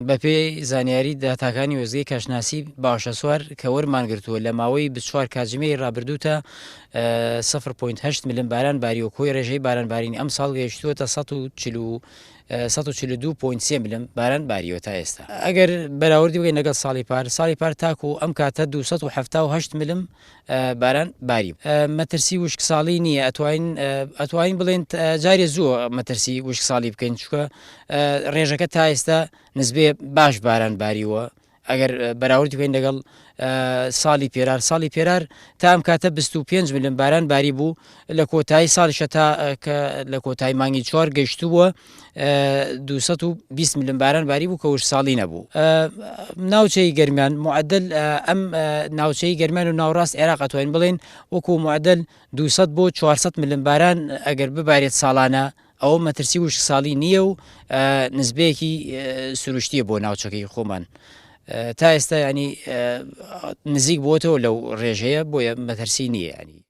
بەپێی زانیاری داتاکانی وێزگەی کەشناسی باشە سوار کە وەرمانگرتووە لە ماوەی 24 کاتژمێری ڕابردووتە 0.8 ملم باران باریوە کۆی ڕێژەی بارانبارینی ئەم ساڵ گەیشتووەتە 142.3 ملم باران باریوە تا ئێستا. ئەگەر بەراوردی بگەین لەگەڵ ساڵی پار تاکو ئەم کاتە 278 ملم باران باری مەترسی وشک ساڵی نییە ئەتوانین بڵێن جارێ زووە مەترسی وشک ساڵی بکەین چکە ڕێژەکە تا ئێستا نزبێ باش باران باریوە ئەگەر بەراوردی بکەین لەگەڵ ساڵی پێرار تا ئەم کاتە 25 ملم باران باری بوو لە کۆتایی ساڵیشە تا کە لە کۆتایی مانگی 4 گەیشتووە 220 ملم باران باری بوو کە وش ساڵی نەبوو. ناوچەی گەرمیان معدل ئەم ناوچەی گەرمیان و ناوڕاست عێراق ئەتوانین بڵێن وەکو معدل 200 بۆ 400 ملم باران ئەگەر ببارێت ساڵانە ئەوە مەترسی وشک ساڵی نییە و نزبەیەکی سروشتیە بۆ ناوچەکەی خۆمان. تا ئێستا ینی نزیک بۆتەوە لەو ڕێژەیە بۆیە مەترسی نییە ینی.